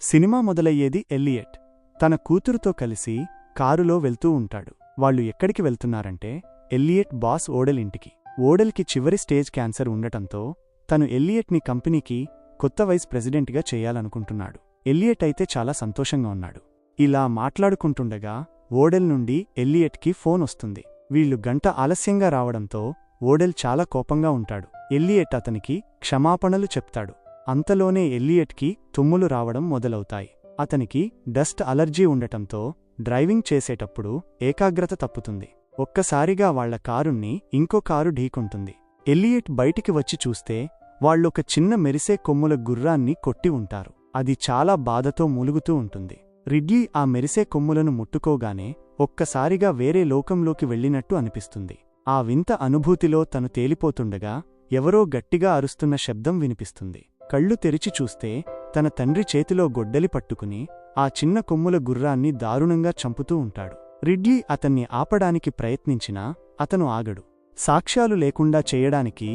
Cinema మొదలయ్యేది ఎల్లియట్ తన కూతురుతో కలిసి కారులో వెళ్తూ ఉంటాడు. వాళ్ళు ఎక్కడికి వెళ్తున్నారంటే ఎల్లియట్ బాస్ ఓడెల్ ఇంటికి. ఓడెల్కి చివరి స్టేజ్ క్యాన్సర్ ఉండటంతో తను ఎల్లియట్ని కంపెనీకి కొత్త వైస్ ప్రెసిడెంట్గా చేయాలనుకుంటున్నాడు. ఎల్లియట్ అయితే చాలా సంతోషంగా ఉన్నాడు. ఇలా మాట్లాడుకుంటుండగా ఓడెల్ నుండి ఎల్లియట్కి ఫోన్ వస్తుంది. వీళ్లు గంట ఆలస్యంగా రావడంతో ఓడెల్ చాలా కోపంగా ఉంటాడు. ఎల్లియట్ అతనికి క్షమాపణలు చెప్తాడు. అంతలోనే ఎల్లియట్కి తుమ్ములు రావడం మొదలవుతాయి. అతనికి డస్ట్ అలర్జీ ఉండటంతో డ్రైవింగ్ చేసేటప్పుడు ఏకాగ్రత తప్పుతుంది. ఒక్కసారిగా వాళ్ల కారుని ఇంకో కారు ఢీకొంటుంది. ఎల్లియట్ బయటికి వచ్చి చూస్తే వాళ్ళొక చిన్న మెరిసే కొమ్ముల గుర్రాన్ని కొట్టి ఉంటారు. అది చాలా బాధతో మూలుగుతూ ఉంటుంది. రిడ్లీ ఆ మెరిసే కొమ్ములను ముట్టుకోగానే ఒక్కసారిగా వేరే లోకంలోకి వెళ్ళినట్టు అనిపిస్తుంది. ఆ వింత అనుభూతిలో తను తేలిపోతుండగా ఎవరో గట్టిగా అరుస్తున్న శబ్దం వినిపిస్తుంది. కళ్ళు తెరిచి చూస్తే తన తండ్రి చేతిలో గొడ్డలి పట్టుకుని ఆ చిన్న కొమ్ముల గుర్రాన్ని దారుణంగా చంపుతూ ఉంటాడు. రిడ్లీ అతన్ని ఆపడానికి ప్రయత్నించినా అతను ఆగడు. సాక్ష్యాలు లేకుండా చేయడానికి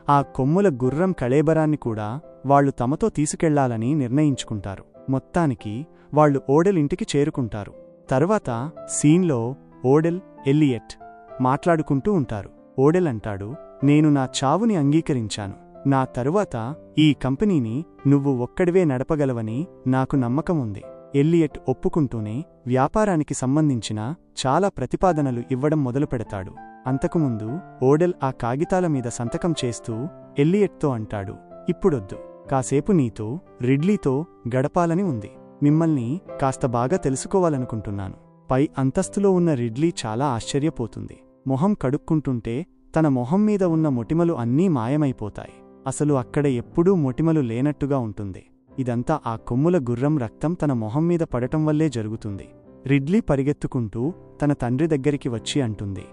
ఆ కొమ్ముల గుర్రం కళేబరాన్ని కూడా వాళ్లు తమతో తీసుకెళ్లాలని నిర్ణయించుకుంటారు. మొత్తానికి వాళ్లు ఓడెల్ ఇంటికి చేరుకుంటారు. తర్వాత సీన్లో ఓడెల్, ఎల్లియట్ మాట్లాడుకుంటూ ఉంటారు. ఓడెల్ అంటాడు, నేను నా చావుని అంగీకరించాను. నా తరువాత ఈ కంపెనీని నువ్వు ఒక్కడివే నడపగలవని నాకు నమ్మకముంది. ఎల్లియట్ ఒప్పుకుంటూనే వ్యాపారానికి సంబంధించిన చాలా ప్రతిపాదనలు ఇవ్వడం మొదలుపెడతాడు. అంతకుముందు ఓడెల్ ఆ కాగితాల మీద సంతకం చేస్తూ ఎల్లియట్తో అంటాడు, ఇప్పుడొద్దు, కాసేపు నీతో, రిడ్లీతో గడపాలని ఉంది. మిమ్మల్ని కాస్త బాగా తెలుసుకోవాలనుకుంటున్నాను. పై అంతస్తులో ఉన్న రిడ్లీ చాలా ఆశ్చర్యపోతుంది. మొహం కడుక్కుంటుంటే తన మొహం మీద ఉన్న మొటిమలు అన్నీ మాయమైపోతాయి. అసలు అక్కడ ఎప్పుడూ మొటిమలు లేనట్టుగా ఉంటుంది. ఇదంతా ఆ కొమ్ముల గుర్రం రక్తం తన మొహం మీద పడటం వల్లే జరుగుతుంది. రిడ్లీ పరిగెత్తుకుంటూ తన తండ్రి దగ్గరికి వచ్చి అంటుంది,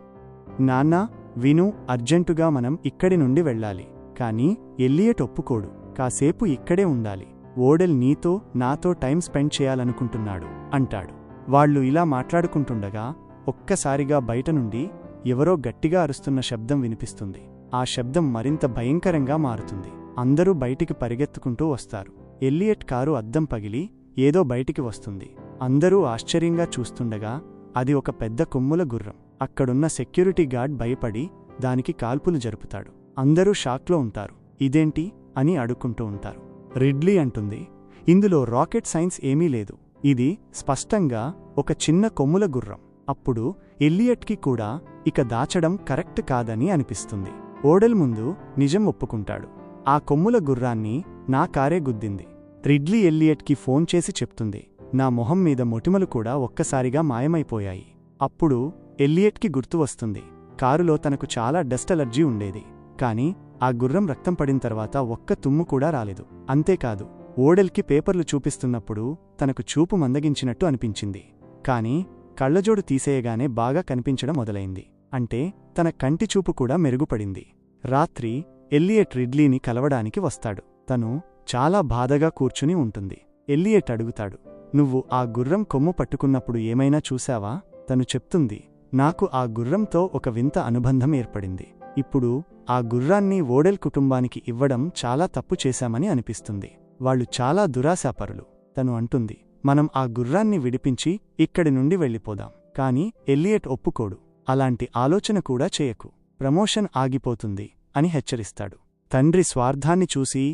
నాన్నా, విను, అర్జెంటుగా మనం ఇక్కడి నుండి వెళ్ళాలి. కాని ఎల్లియట్ ఒప్పుకోడు. కాసేపు ఇక్కడే ఉండాలి. ఓడెల్ నీతో, నాతో టైం స్పెండ్ చేయాలనుకుంటున్నాడు అంటాడు. వాళ్లు ఇలా మాట్లాడుకుంటుండగా ఒక్కసారిగా బయట నుండి ఎవరో గట్టిగా అరుస్తున్న శబ్దం వినిపిస్తుంది. ఆ శబ్దం మరింత భయంకరంగా మారుతుంది. అందరూ బయటికి పరిగెత్తుకుంటూ వస్తారు. ఎల్లియట్ కారు అద్దం పగిలి ఏదో బయటికి వస్తుంది. అందరూ ఆశ్చర్యంగా చూస్తుండగా అది ఒక పెద్ద కొమ్ముల గుర్రం. అక్కడున్న సెక్యూరిటీ గార్డ్ భయపడి దానికి కాల్పులు జరుపుతాడు. అందరూ షాక్లో ఉంటారు. ఇదేంటి అని అడుక్కుంటూ ఉంటారు. రిడ్లీ అంటుంది, ఇందులో రాకెట్ సైన్స్ ఏమీ లేదు. ఇది స్పష్టంగా ఒక చిన్న కొమ్ముల గుర్రం. అప్పుడు ఎల్లియట్కి కూడా ఇక దాచడం కరెక్ట్ కాదని అనిపిస్తుంది. ఓడెల్ ముందు నిజం ఒప్పుకుంటాడు. ఆ కొమ్ముల గుర్రాన్ని నా కారే గుద్దింది. రిడ్లీ ఎల్లియట్కి ఫోన్ చేసి చెప్తుంది, నా మొహం మీద మొటిమలు కూడా ఒక్కసారిగా మాయమైపోయాయి. అప్పుడు ఎల్లియట్కి గుర్తు వస్తుంది, కారులో తనకు చాలా డస్ట్ అలర్జీ ఉండేది. కాని ఆ గుర్రం రక్తం పడిన తర్వాత ఒక్క తుమ్ము కూడా రాలేదు. అంతేకాదు, ఓడెల్కి పేపర్లు చూపిస్తున్నప్పుడు తనకు చూపు మందగించినట్టు అనిపించింది. కాని కళ్లజోడు తీసేయగానే బాగా కనిపించడం మొదలైంది. అంటే తన కంటి చూపు కూడా మెరుగుపడింది. రాత్రి ఎల్లియట్ రిడ్లీని కలవడానికి వస్తాడు. తను చాలా బాధగా కూర్చుని ఉంటుంది. ఎల్లియట్ అడుగుతాడు, నువ్వు ఆ గుర్రం కొమ్ము పట్టుకున్నప్పుడు ఏమైనా చూశావా? తను చెప్తుంది, నాకు ఆ గుర్రంతో ఒక వింత అనుబంధం ఏర్పడింది. ఇప్పుడు ఆ గుర్రాన్ని ఓడెల్ కుటుంబానికి ఇవ్వడం చాలా తప్పు చేశామని అనిపిస్తుంది. వాళ్లు చాలా దురాశాపరులు. తను అంటుంది, మనం ఆ గుర్రాన్ని విడిపించి ఇక్కడి నుండి వెళ్ళిపోదాం. కాని ఎల్లియట్ ఒప్పుకోడు. అలాంటి ఆలోచన కూడా చేయకు, ప్రమోషన్ ఆగిపోతుంది అని హెచ్చరిస్తాడు. తండ్రి స్వార్థాన్ని చూసి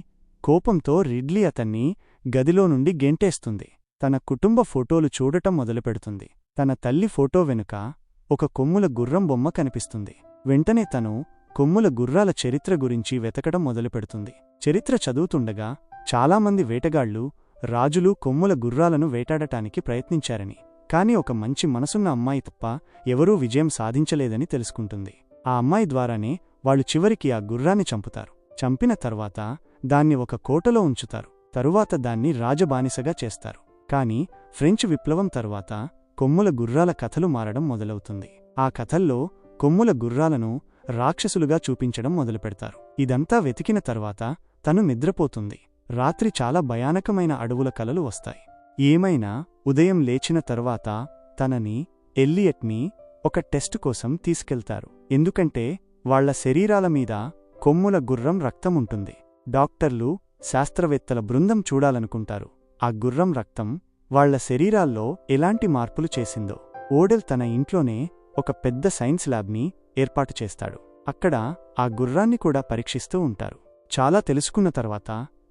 కోపంతో రిడ్లీ అతన్ని గదిలో నుండి గెంటేస్తుంది. తన కుటుంబ ఫోటోలు చూడటం మొదలుపెడుతుంది. తన తల్లి ఫోటో వెనుక ఒక కొమ్ముల గుర్రం బొమ్మ కనిపిస్తుంది. వెంటనే తను కొమ్ముల గుర్రాల చరిత్ర గురించి వెతకడం మొదలుపెడుతుంది. చరిత్ర చదువుతుండగా చాలామంది వేటగాళ్లు, రాజులు కొమ్ముల గుర్రాలను వేటాడటానికి ప్రయత్నించారని, కాని ఒక మంచి మనసున్న అమ్మాయి తప్ప ఎవరూ విజయం సాధించలేదని తెలుసుకుంటుంది. ఆ అమ్మాయి ద్వారానే వాళ్లు చివరికి ఆ గుర్రాన్ని చంపుతారు. చంపిన తర్వాత దాన్ని ఒక కోటలో ఉంచుతారు. తరువాత దాన్ని రాజబానిసగా చేస్తారు. కాని ఫ్రెంచ్ విప్లవం తరువాత కొమ్ముల గుర్రాల కథలు మారడం మొదలవుతుంది. ఆ కథల్లో కొమ్ముల గుర్రాలను రాక్షసులుగా చూపించడం మొదలుపెడతారు. ఇదంతా వెతికిన తర్వాత తను నిద్రపోతుంది. రాత్రి చాలా భయానకమైన అడవుల కలలు వస్తాయి. ఏమైనా ఉదయం లేచిన తర్వాత తనని, ఎల్లియట్ని ఒక టెస్టు కోసం తీసుకెళ్తారు. ఎందుకంటే వాళ్ల శరీరాల మీద కొమ్ముల గుర్రం రక్తముంటుంది. డాక్టర్లు, శాస్త్రవేత్తల బృందం చూడాలనుకుంటారు. ఆ గుర్రం రక్తం వాళ్ల శరీరాల్లో ఎలాంటి మార్పులు చేసిందో. ఓడెల్ తన ఇంట్లోనే ఒక పెద్ద సైన్స్ ల్యాబ్ని ఏర్పాటు చేస్తాడు. అక్కడ ఆ గుర్రాన్ని కూడా పరీక్షిస్తూ ఉంటారు. చాలా తెలుసుకున్న తర్వాత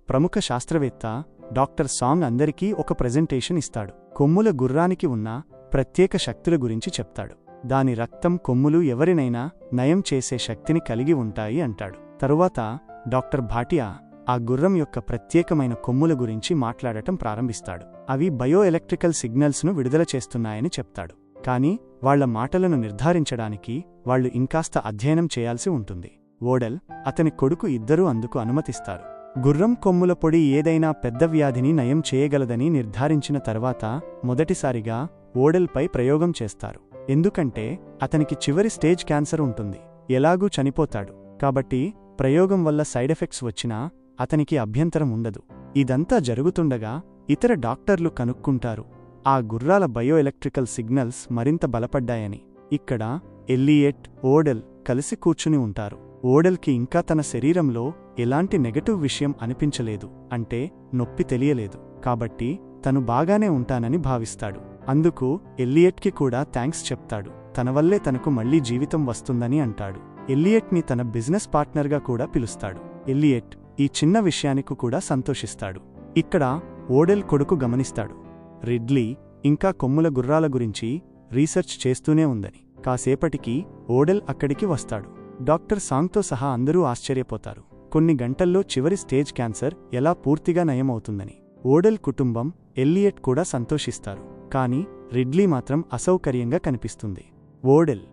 ప్రముఖ శాస్త్రవేత్త డాక్టర్ సాంగ్ అందరికీ ఒక ప్రెజెంటేషన్ ఇస్తాడు. కొమ్ముల గుర్రానికి ఉన్న ప్రత్యేక శక్తుల గురించి చెప్తాడు. దాని రక్తం, కొమ్ములు ఎవరినైనా నయం చేసే శక్తిని కలిగి ఉంటాయి అంటాడు. తరువాత డాక్టర్ భాటియా ఆ గుర్రం యొక్క ప్రత్యేకమైన కొమ్ముల గురించి మాట్లాడటం ప్రారంభిస్తాడు. అవి బయో ఎలక్ట్రికల్ సిగ్నల్స్ను విడుదల చేస్తున్నాయని చెప్తాడు. కాని వాళ్ల మాటలను నిర్ధారించడానికి వాళ్లు ఇంకాస్త అధ్యయనం చేయాల్సి ఉంటుంది. ఓడెల్, అతని కొడుకు ఇద్దరూ అందుకు అనుమతిస్తారు. గుర్రం కొమ్ముల పొడి ఏదైనా పెద్ద వ్యాధిని నయం చేయగలదని నిర్ధారించిన తర్వాత మొదటిసారిగా ఓడెల్పై ప్రయోగం చేస్తారు. ఎందుకంటే అతనికి చివరి స్టేజ్ క్యాన్సర్ ఉంటుంది. ఎలాగూ చనిపోతాడు కాబట్టి ప్రయోగం వల్ల సైడ్ ఎఫెక్ట్స్ వచ్చినా అతనికి అభ్యంతరం ఉండదు. ఇదంతా జరుగుతుండగా ఇతర డాక్టర్లు కనుక్కుంటారు ఆ గుర్రాల బయో ఎలక్ట్రికల్ సిగ్నల్స్ మరింత బలపడ్డాయని. ఇక్కడ ఎల్లియట్, ఓడెల్ కలిసి కూర్చుని ఉంటారు. ఓడెల్కి ఇంకా తన శరీరంలో ఎలాంటి నెగటివ్ విషయం అనిపించలేదు, అంటే నొప్పి తెలియలేదు. కాబట్టి తను బాగానే ఉంటానని భావిస్తాడు. అందుకు ఎల్లియట్కి కూడా థ్యాంక్స్ చెప్తాడు. తన వల్లే తనకు మళ్లీ జీవితం వస్తుందని అంటాడు. ఎల్లియట్ని తన బిజినెస్ పార్ట్నర్గా కూడా పిలుస్తాడు. ఎల్లియట్ ఈ చిన్న విషయానికి కూడా సంతోషిస్తాడు. ఇక్కడ ఓడెల్ కొడుకు గమనిస్తాడు, రిడ్లీ ఇంకా కొమ్ముల గుర్రాల గురించి రీసెర్చ్ చేస్తూనే ఉందని. కాసేపటికి ఓడెల్ అక్కడికి వస్తాడు. డాక్టర్ సాంగ్తో సహా అందరూ ఆశ్చర్యపోతారు. కొన్ని గంటల్లో చివరి స్టేజ్ క్యాన్సర్ ఎలా పూర్తిగా నయమవుతుందని. ఓడెల్ కుటుంబం, ఎల్లియట్ కూడా సంతోషిస్తారు. కాని రిడ్లీ మాత్రం అసౌకర్యంగా కనిపిస్తుంది. ఓడెల్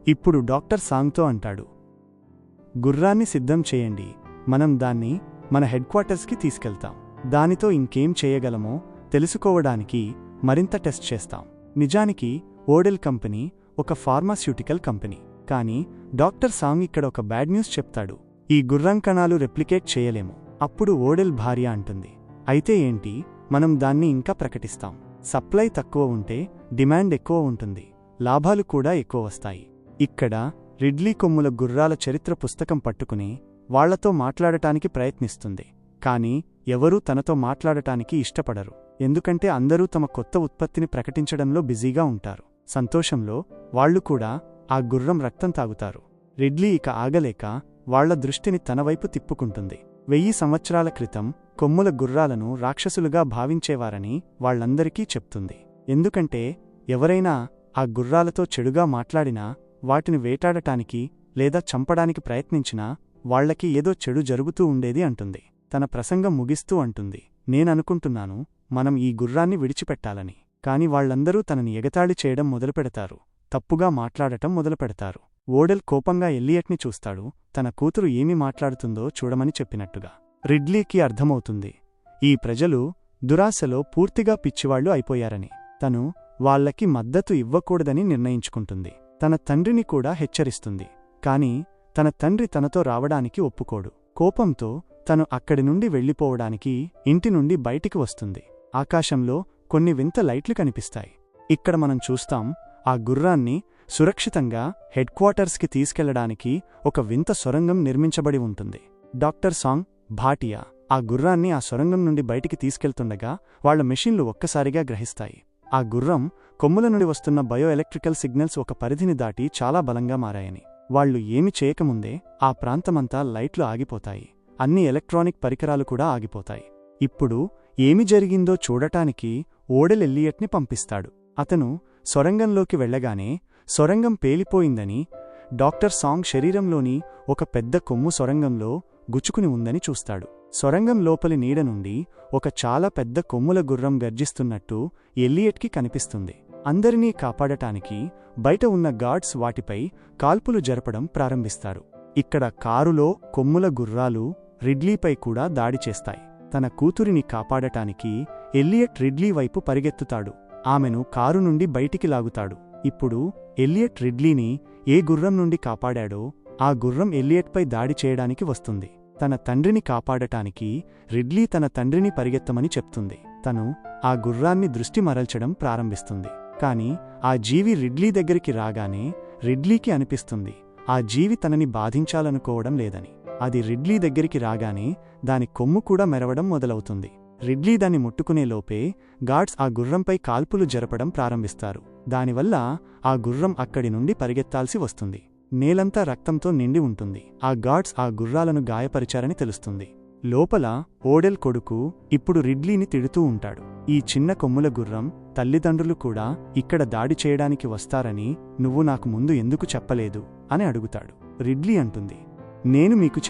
ఇప్పుడు డాక్టర్ సాంగ్తో అంటాడు, గుర్రాన్ని సిద్ధం చేయండి, మనం దాన్ని మన హెడ్ క్వార్టర్స్కి తీసుకెళ్తాం. దానితో ఇంకేం చేయగలమో తెలుసుకోవడానికి మరింత టెస్ట్ చేస్తాం. నిజానికి ఓడెల్ కంపెనీ ఒక ఫార్మాస్యూటికల్ కంపెనీ. కాని డాక్టర్ సాంగ్ ఇక్కడ ఒక బ్యాడ్ న్యూస్ చెప్తాడు. ఈ గుర్రం కణాలు రెప్లికేట్ చేయలేము. అప్పుడు ఓడెల్ భార్య అంటుంది, అయితే ఏంటి, మనం దాన్ని ఇంకా ప్రకటిస్తాం. సప్లై తక్కువ ఉంటే డిమాండ్ ఎక్కువ ఉంటుంది, లాభాలు కూడా ఎక్కువ వస్తాయి. ఇక్కడ రిడ్లీ కొమ్ముల గుర్రాల చరిత్ర పుస్తకం పట్టుకుని వాళ్లతో మాట్లాడటానికి ప్రయత్నిస్తుంది. కాని ఎవరూ తనతో మాట్లాడటానికి ఇష్టపడరు. ఎందుకంటే అందరూ తమ కొత్త ఉత్పత్తిని ప్రకటించడంలో బిజీగా ఉంటారు. సంతోషంలో వాళ్లు కూడా ఆ గుర్రం రక్తం తాగుతారు. రిడ్లీ ఇక ఆగలేక వాళ్ల దృష్టిని తనవైపు తిప్పుకుంటుంది. 1000 సంవత్సరాల క్రితం కొమ్ముల గుర్రాలను రాక్షసులుగా భావించేవారని వాళ్లందరికీ చెప్తుంది. ఎందుకంటే ఎవరైనా ఆ గుర్రాలతో చెడుగా మాట్లాడినా, వాటిని వేటాడటానికి లేదా చంపడానికి ప్రయత్నించినా వాళ్లకి ఏదో చెడు జరుగుతూ ఉండేది అంటుంది. తన ప్రసంగం ముగిస్తూ అంటుంది, నేననుకుంటున్నాను మనం ఈ గుర్రాన్ని విడిచిపెట్టాలని. కాని వాళ్లందరూ తనని ఎగతాళి చేయడం మొదలుపెడతారు, తప్పుగా మాట్లాడటం మొదలుపెడతారు. ఓడెల్ కోపంగా ఎల్లియట్ని చూస్తాడు, తన కూతురు ఏమి మాట్లాడుతుందో చూడమని చెప్పినట్టుగా. రిడ్లీకి అర్థమవుతుంది, ఈ ప్రజలు దురాశలో పూర్తిగా పిచ్చివాళ్లు అయిపోయారని. తను వాళ్లకి మద్దతు ఇవ్వకూడదని నిర్ణయించుకుంటుంది. తన తండ్రిని కూడా హెచ్చరిస్తుంది. కాని తన తండ్రి తనతో రావడానికి ఒప్పుకోడు. కోపంతో తను అక్కడి నుండి వెళ్ళిపోవడానికి ఇంటి నుండి బయటికి వస్తుంది. ఆకాశంలో కొన్ని వింత లైట్లు కనిపిస్తాయి. ఇక్కడ మనం చూస్తాం, ఆ గుర్రాన్ని సురక్షితంగా హెడ్ క్వార్టర్స్కి తీసుకెళ్లడానికి ఒక వింత సొరంగం నిర్మించబడి ఉంటుంది. డాక్టర్ సాంగ్, భాటియా ఆ గుర్రాన్ని ఆ సొరంగం నుండి బయటికి తీసుకెళ్తుండగా వాళ్ల మెషిన్లు ఒక్కసారిగా గ్రహిస్తాయి. ఆ గుర్రం కొమ్ముల నుండి వస్తున్న బయో ఎలక్ట్రికల్ సిగ్నల్స్ ఒక పరిధిని దాటి చాలా బలంగా మారాయని. వాళ్లు ఏమి చేయకముందే ఆ ప్రాంతమంతా లైట్లు ఆగిపోతాయి. అన్ని ఎలక్ట్రానిక్ పరికరాలు కూడా ఆగిపోతాయి. ఇప్పుడు ఏమి జరిగిందో చూడటానికి ఓడెల్ ఎల్లియట్ని పంపిస్తాడు. అతను సొరంగంలోకి వెళ్లగానే సొరంగం పేలిపోయిందని, డాక్టర్ సాంగ్ శరీరంలోని ఒక పెద్ద కొమ్ము సొరంగంలో గుచ్చుకుని ఉందని చూస్తాడు. సొరంగం లోపలి నీడ నుండి ఒక చాలా పెద్ద కొమ్ముల గుర్రం గర్జిస్తున్నట్టు ఎల్లియట్కి కనిపిస్తుంది. అందరినీ కాపాడటానికి బయట ఉన్న గార్డ్స్ వాటిపై కాల్పులు జరపడం ప్రారంభిస్తారు. ఇక్కడ కారులో కొమ్ముల గుర్రాలు రిడ్లీపై కూడా దాడి చేస్తాయి. తన కూతురిని కాపాడటానికి ఎల్లియట్ రిడ్లీ వైపు పరిగెత్తుతాడు. ఆమెను కారు నుండి బయటికి లాగుతాడు. ఇప్పుడు ఎల్లియట్ రిడ్లీని ఏ గుర్రం నుండి కాపాడాడో ఆ గుర్రం ఎల్లియట్పై దాడి చేయడానికి వస్తుంది. తన తండ్రిని కాపాడటానికి రిడ్లీ తన తండ్రిని పరిగెత్తమని చెప్తుంది. తను ఆ గుర్రాన్ని దృష్టి మరల్చడం ప్రారంభిస్తుంది. కాని ఆ జీవి రిడ్లీ దగ్గరికి రాగానే రిడ్లీకి అనిపిస్తుంది ఆ జీవి తనని బాధించాలనుకోవడం లేదని. అది రిడ్లీ దగ్గరికి రాగానే దాని కొమ్ము కూడా మెరవడం మొదలవుతుంది. రిడ్లీ దాన్ని ముట్టుకునేలోపే గార్డ్స్ ఆ గుర్రంపై కాల్పులు జరపడం ప్రారంభిస్తారు. దానివల్ల ఆ గుర్రం అక్కడి నుండి పరిగెత్తాల్సి వస్తుంది. నేలంతా రక్తంతో నిండి ఉంటుంది. ఆ గార్డ్స్ ఆ గుర్రాలను గాయపరిచారని తెలుస్తుంది. లోపల ఓడెల్ కొడుకు ఇప్పుడు రిడ్లీని తిడుతూ ఉంటాడు. ఈ చిన్న కొమ్ముల గుర్రం తల్లిదండ్రులు కూడా ఇక్కడ దాడి చేయడానికి వస్తారని నువ్వు నాకు ముందు ఎందుకు చెప్పలేదు అని అడుగుతాడు. రిడ్లీ అంటుంది, నేను మీకు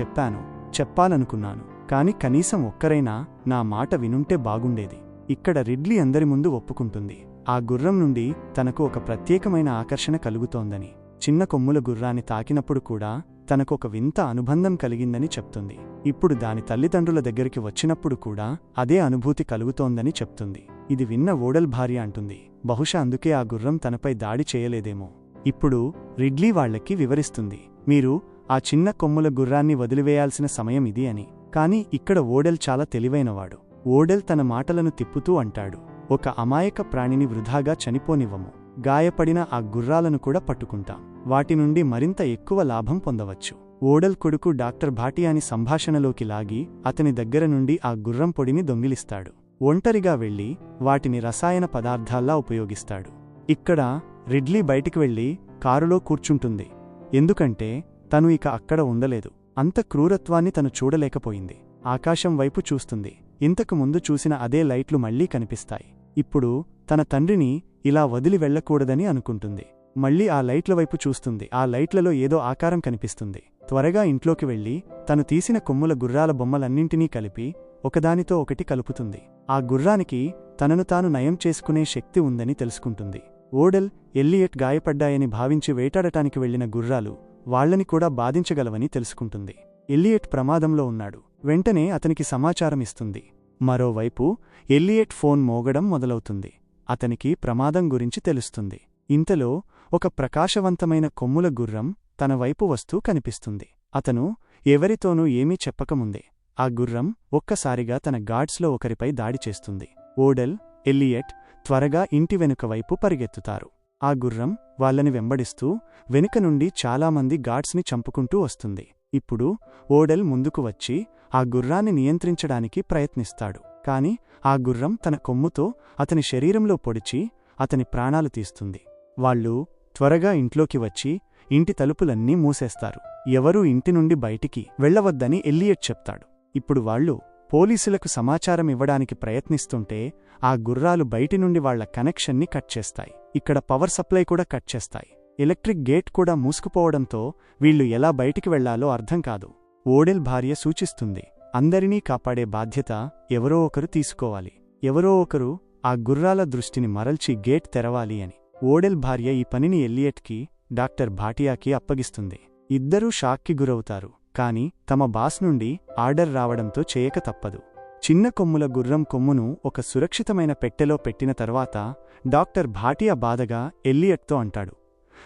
చెప్పాలనుకున్నాను, కాని కనీసం ఒక్కరైనా నా మాట వినుంటే బాగుండేది. ఇక్కడ రిడ్లీ అందరి ముందు ఒప్పుకుంటుంది ఆ గుర్రం నుండి తనకు ఒక ప్రత్యేకమైన ఆకర్షణ కలుగుతోందని. చిన్న కొమ్ముల గుర్రాన్ని తాకినప్పుడు కూడా తనకు ఒక వింత అనుబంధం కలిగిందని చెప్తుంది. ఇప్పుడు దాని తల్లిదండ్రుల దగ్గరికి వచ్చినప్పుడు కూడా అదే అనుభూతి కలుగుతోందని చెప్తుంది. ఇది విన్న ఓడెల్ భార్య అంటుంది, బహుశా అందుకే ఆ గుర్రం తనపై దాడి చేయలేదేమో. ఇప్పుడు రిడ్లీ వాళ్లకి వివరిస్తుంది, మీరు ఆ చిన్న కొమ్ముల గుర్రాన్ని వదిలివేయాల్సిన సమయం ఇది అని. కాని ఇక్కడ ఓడెల్ చాలా తెలివైనవాడు. ఓడెల్ తన మాటలను తిప్పుతూ అంటాడు, ఒక అమాయక ప్రాణిని వృధాగా చనిపోనివ్వము. గాయపడిన ఆ గుర్రాలను కూడా పట్టుకుంటాం. వాటి నుండి మరింత ఎక్కువ లాభం పొందవచ్చు. ఓడెల్ కొడుకు డాక్టర్ భాటియాని సంభాషణలోకి లాగి అతని దగ్గర నుండి ఆ గుర్రం పొడిని దొంగిలిస్తాడు. ఒంటరిగా వెళ్లి వాటిని రసాయన పదార్థాల్లా ఉపయోగిస్తాడు. ఇక్కడ రిడ్లీ బయటికి వెళ్లి కారులో కూర్చుంటుంది. ఎందుకంటే తను ఇక అక్కడ ఉండలేదు. అంత క్రూరత్వాన్ని తను చూడలేకపోయింది. ఆకాశం వైపు చూస్తుంది. ఇంతకు ముందు చూసిన అదే లైట్లు మళ్లీ కనిపిస్తాయి. ఇప్పుడు తన తండ్రిని ఇలా వదిలి వెళ్లకూడదని అనుకుంటుంది. మళ్లీ ఆ లైట్ల వైపు చూస్తుంది. ఆ లైట్లలో ఏదో ఆకారం కనిపిస్తుంది. త్వరగా ఇంట్లోకి వెళ్లి తను తీసిన కొమ్ముల గుర్రాల బొమ్మలన్నింటినీ కలిపి ఒకదానితో ఒకటి కలుపుతుంది. ఆ గుర్రానికి తనను తాను నయం చేసుకునే శక్తి ఉందని తెలుసుకుంటుంది. ఓడెల్, ఎల్లియట్ గాయపడ్డాయని భావించి వేటాడటానికి వెళ్లిన గుర్రాలు వాళ్లని కూడా బాధించగలవని తెలుసుకుంటుంది. ఎల్లియట్ ప్రమాదంలో ఉన్నాడు. వెంటనే అతనికి సమాచారమిస్తుంది. మరోవైపు ఎల్లియట్ ఫోన్ మోగడం మొదలవుతుంది. అతనికి ప్రమాదం గురించి తెలుస్తుంది. ఇంతలో ఒక ప్రకాశవంతమైన కొమ్ముల గుర్రం తన వైపు వస్తూ కనిపిస్తుంది. అతను ఎవరితోనూ ఏమీ చెప్పకముందే ఆ గుర్రం ఒక్కసారిగా తన గార్డ్స్లో ఒకరిపై దాడి చేస్తుంది. ఓడెల్, ఎల్లియట్ త్వరగా ఇంటి వెనుక వైపు పరిగెత్తుతారు. ఆ గుర్రం వాళ్ళని వెంబడిస్తూ వెనుక నుండి చాలామంది గార్డ్స్ని చంపుకుంటూ వస్తుంది. ఇప్పుడు ఓడెల్ ముందుకు వచ్చి ఆ గుర్రాన్ని నియంత్రించడానికి ప్రయత్నిస్తాడు. కాని ఆ గుర్రం తన కొమ్ముతో అతని శరీరంలో పొడిచి అతని ప్రాణాలు తీస్తుంది. వాళ్ళు త్వరగా ఇంట్లోకి వచ్చి ఇంటి తలుపులన్నీ మూసేస్తారు. ఎవరూ ఇంటి నుండి బయటికి వెళ్లవద్దని ఎల్లియట్ చెప్తాడు. ఇప్పుడు వాళ్ళు పోలీసులకు సమాచారం ఇవ్వడానికి ప్రయత్నిస్తుంటే ఆ గుర్రాలు బయటి నుండి వాళ్ల కనెక్షన్ని కట్ చేస్తాయి. ఇక్కడ పవర్ సప్లై కూడా కట్ చేస్తాయి. ఎలక్ట్రిక్ గేట్ కూడా మూసుకుపోవడంతో వీళ్లు ఎలా బయటికి వెళ్లాలో అర్థం కాదు. ఓడెల్ భార్య సూచిస్తుంది, అందరినీ కాపాడే బాధ్యత ఎవరో ఒకరు తీసుకోవాలి. ఎవరో ఒకరు ఆ గుర్రాల దృష్టిని మరల్చి గేట్ తెరవాలి అని. ఓడెల్ భార్య ఈ పనిని ఎల్లియట్కి, డాక్టర్ భాటియాకి అప్పగిస్తుంది. ఇద్దరూ షాక్కి గురవుతారు. కాని తమ బాస్ నుండి ఆర్డర్ రావడంతో చేయక తప్పదు. చిన్న కొమ్ముల గుర్రం కొమ్మును ఒక సురక్షితమైన పెట్టెలో పెట్టిన తర్వాత డాక్టర్ భాటియా బాధగా ఎల్లియట్తో అంటాడు,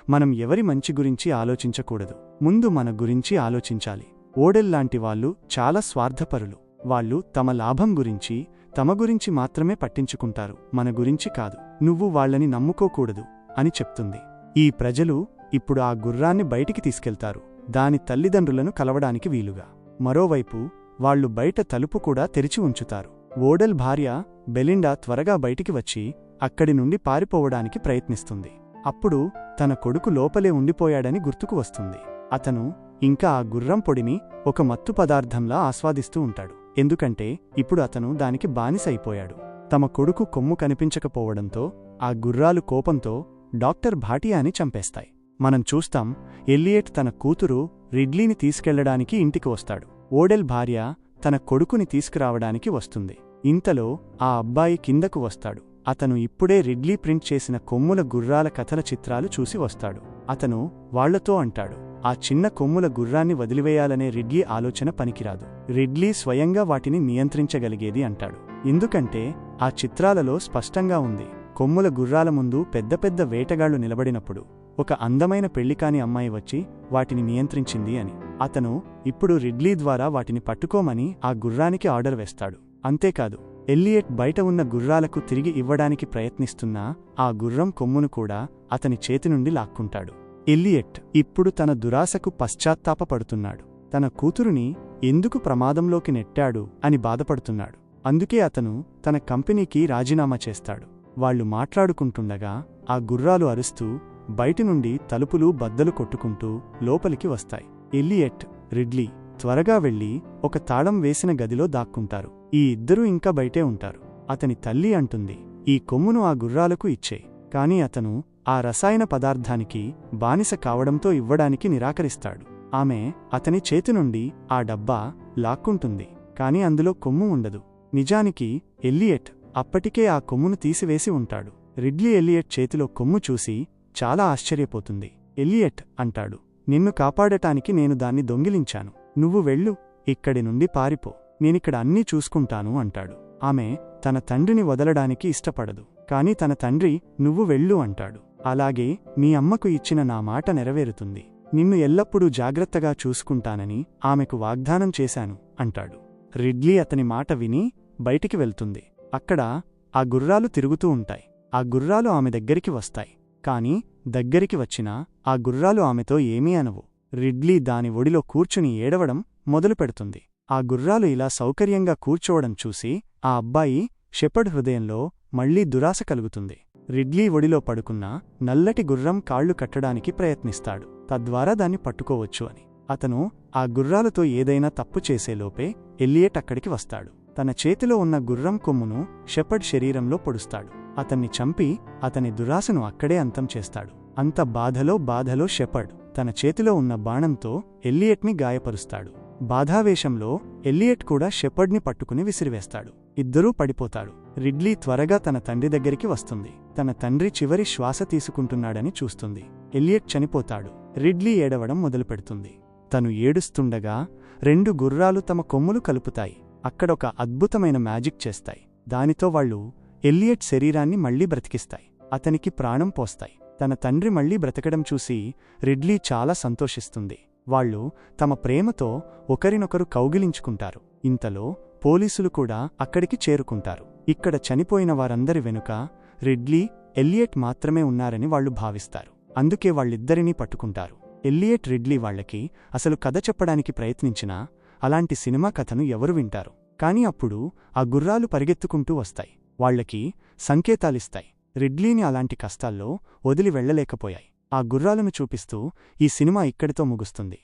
మనం ఎవరి మంచి గురించి ఆలోచించకూడదు. ముందు మన గురించి ఆలోచించాలి. ఓడెల్ లాంటి వాళ్ళు చాలా స్వార్థపరులు. వాళ్ళు తమ లాభం గురించి, తమ గురించి మాత్రమే పట్టించుకుంటారు, మన గురించి కాదు. నువ్వు వాళ్లని నమ్ముకోకూడదు అని చెప్తుంది. ఈ ప్రజలు ఇప్పుడు ఆ గుర్రాన్ని బయటికి తీసుకెళ్తారు, దాని తల్లిదండ్రులను కలవడానికి వీలుగా. మరోవైపు వాళ్లు బయట తలుపు కూడా తెరిచి ఉంచుతారు. ఓడెల్ భార్య బెలిండా త్వరగా బయటికి వచ్చి అక్కడి నుండి పారిపోవడానికి ప్రయత్నిస్తుంది. అప్పుడు తన కొడుకు లోపలే ఉండిపోయాడని గుర్తుకు వస్తుంది. అతను ఇంకా ఆ గుర్రం పొడిని ఒక మత్తు పదార్థంలా ఆస్వాదిస్తూ ఉంటాడు. ఎందుకంటే ఇప్పుడు అతను దానికి బానిస అయిపోయాడు. తమ కొడుకు కొమ్ము కనిపించకపోవడంతో ఆ గుర్రాలు కోపంతో డాక్టర్ భాటియాని చంపేస్తాయి. మనం చూస్తాం, ఎల్లియట్ తన కూతురు రిడ్లీని తీసుకెళ్లడానికి ఇంటికి వస్తాడు. ఓడెల్ భార్య తన కొడుకుని తీసుకురావడానికి వస్తుంది. ఇంతలో ఆ అబ్బాయి కిందకు వస్తాడు. అతను ఇప్పుడే రిడ్లీ ప్రింట్ చేసిన కొమ్ముల గుర్రాల కథల చిత్రాలు చూసి వస్తాడు. అతను వాళ్లతో అంటాడు, ఆ చిన్న కొమ్ముల గుర్రాన్ని వదిలివేయాలనే రిడ్లీ ఆలోచన పనికిరాదు. రిడ్లీ స్వయంగా వాటిని నియంత్రించగలిగేది అంటాడు. ఎందుకంటే ఆ చిత్రాలలో స్పష్టంగా ఉంది, కొమ్ముల గుర్రాల ముందు పెద్ద పెద్ద వేటగాళ్లు నిలబడినప్పుడు ఒక అందమైన పెళ్లికాని అమ్మాయి వచ్చి వాటిని నియంత్రించింది అని. అతను ఇప్పుడు రిడ్లీ ద్వారా వాటిని పట్టుకోమని ఆ గుర్రానికి ఆర్డర్ వేస్తాడు. అంతేకాదు, ఎల్లియట్ బయట ఉన్న గుర్రాలకు తిరిగి ఇవ్వడానికి ప్రయత్నిస్తున్నా ఆ గుర్రం కొమ్మును కూడా అతని చేతి నుండి లాక్కుంటాడు. ఎల్లియట్ ఇప్పుడు తన దురాశకు పశ్చాత్తాపపడుతున్నాడు. తన కూతురుని ఎందుకు ప్రమాదంలోకి నెట్టాడు అని బాధపడుతున్నాడు. అందుకే అతను తన కంపెనీకి రాజీనామా చేస్తాడు. వాళ్ళు మాట్లాడుకుంటుండగా ఆ గుర్రాలు అరుస్తూ బయటి నుండి తలుపులు బద్దలు కొట్టుకుంటూ లోపలికి వస్తాయి. ఎలియట్, రిడ్లీ త్వరగా వెళ్లి ఒక తాళం వేసిన గదిలో దాక్కుంటారు. ఈ ఇద్దరూ ఇంకా బయటే ఉంటారు. అతని తల్లి అంటుంది, ఈ కొమ్మును ఆ గుర్రాలకు ఇచ్చేయ్. కాని అతను ఆ రసాయన పదార్థానికి బానిస కావడంతో ఇవ్వడానికి నిరాకరిస్తాడు. ఆమె అతని చేతినుండి ఆ డబ్బా లాక్కుంటుంది. కాని అందులో కొమ్ము ఉండదు. నిజానికి ఎలియట్ అప్పటికే ఆ కొమ్మును తీసివేసి ఉంటాడు. రిడ్లీ ఎలియట్ చేతిలో కొమ్ము చూసి చాలా ఆశ్చర్యపోతుంది. ఎలియట్ అంటాడు, నిన్ను కాపాడటానికి నేను దాన్ని దొంగిలించాను. నువ్వు వెళ్ళు, ఇక్కడి నుండి పారిపో. నేనిక్కడ అన్నీ చూసుకుంటాను అంటాడు. ఆమె తన తండ్రిని వదలడానికి ఇష్టపడదు. కాని తన తండ్రి నువ్వు వెళ్ళు అంటాడు. అలాగే మీ అమ్మకు ఇచ్చిన నా మాట నెరవేరుతుంది. నిన్ను ఎల్లప్పుడూ జాగ్రత్తగా చూసుకుంటానని ఆమెకు వాగ్దానం చేశాను అంటాడు. రిడ్లీ అతని మాట విని బయటికి వెళ్తుంది. అక్కడ ఆ గుర్రాలు తిరుగుతూ ఉంటాయి. ఆ గుర్రాలు ఆమె దగ్గరికి వస్తాయి. కాని దగ్గరికి వచ్చినా ఆ గుర్రాలు ఆమెతో ఏమీ అనవు. రిడ్లీ దాని ఒడిలో కూర్చుని ఏడవడం మొదలుపెడుతుంది. ఆ గుర్రాలు ఇలా సౌకర్యంగా కూర్చోవడం చూసి ఆ అబ్బాయి షెపర్డ్ హృదయంలో మళ్లీ దురాశ కలుగుతుంది. రిడ్లీ ఒడిలో పడుకున్న నల్లటి గుర్రం కాళ్లు కట్టడానికి ప్రయత్నిస్తాడు, తద్వారా దాన్ని పట్టుకోవచ్చు అని. అతను ఆ గుర్రాలతో ఏదైనా తప్పు చేసేలోపే ఎలియట్ అక్కడికి వస్తాడు. తన చేతిలో ఉన్న గుర్రం కొమ్మును షెపర్డ్ శరీరంలో పొడుస్తాడు. అతన్ని చంపి అతని దురాశను అక్కడే అంతం చేస్తాడు. అంత బాధలో షెపర్డ్ తన చేతిలో ఉన్న బాణంతో ఎలియట్ని గాయపరుస్తాడు. బాధావేశంలో ఎలియట్ కూడా షెపర్డ్ని పట్టుకుని విసిరివేస్తాడు. ఇద్దరూ పడిపోతాడు. రిడ్లీ త్వరగా తన తండ్రి దగ్గరికి వస్తుంది. తన తండ్రి చివరి శ్వాస తీసుకుంటున్నాడని చూస్తుంది. ఎలియట్ చనిపోతాడు. రిడ్లీ ఏడవడం మొదలుపెడుతుంది. తను ఏడుస్తుండగా 2 గుర్రాలు తమ కొమ్ములు కలుపుతాయి. అక్కడొక అద్భుతమైన మ్యాజిక్ చేస్తాయి. దానితో వాళ్ళు ఎలియట్ శరీరాన్ని మళ్లీ బ్రతికిస్తాయి. అతనికి ప్రాణం పోస్తాయి. తన తండ్రి మళ్లీ బ్రతకడం చూసి రిడ్లీ చాలా సంతోషిస్తుంది. వాళ్ళు తమ ప్రేమతో ఒకరినొకరు కౌగిలించుకుంటారు. ఇంతలో పోలీసులు కూడా అక్కడికి చేరుకుంటారు. ఇక్కడ చనిపోయిన వారందరి వెనుక రిడ్లీ, ఎలియట్ మాత్రమే ఉన్నారని వాళ్ళు భావిస్తారు. అందుకే వాళ్ళిద్దరినీ పట్టుకుంటారు. ఎలియట్, రిడ్లీ వాళ్లకి అసలు కథ చెప్పడానికి ప్రయత్నించినా అలాంటి సినిమా కథను ఎవరు వింటారు? కాని అప్పుడు ఆ గుర్రాలు పరిగెత్తుకుంటూ వస్తాయి. వాళ్లకి సంకేతాలిస్తాయి. రిడ్లీని అలాంటి కష్టాల్లో వదిలి వెళ్లలేకపోయాయి. ఆ గుర్రాలను చూపిస్తూ ఈ సినిమా ఇక్కడితో ముగుస్తుంది.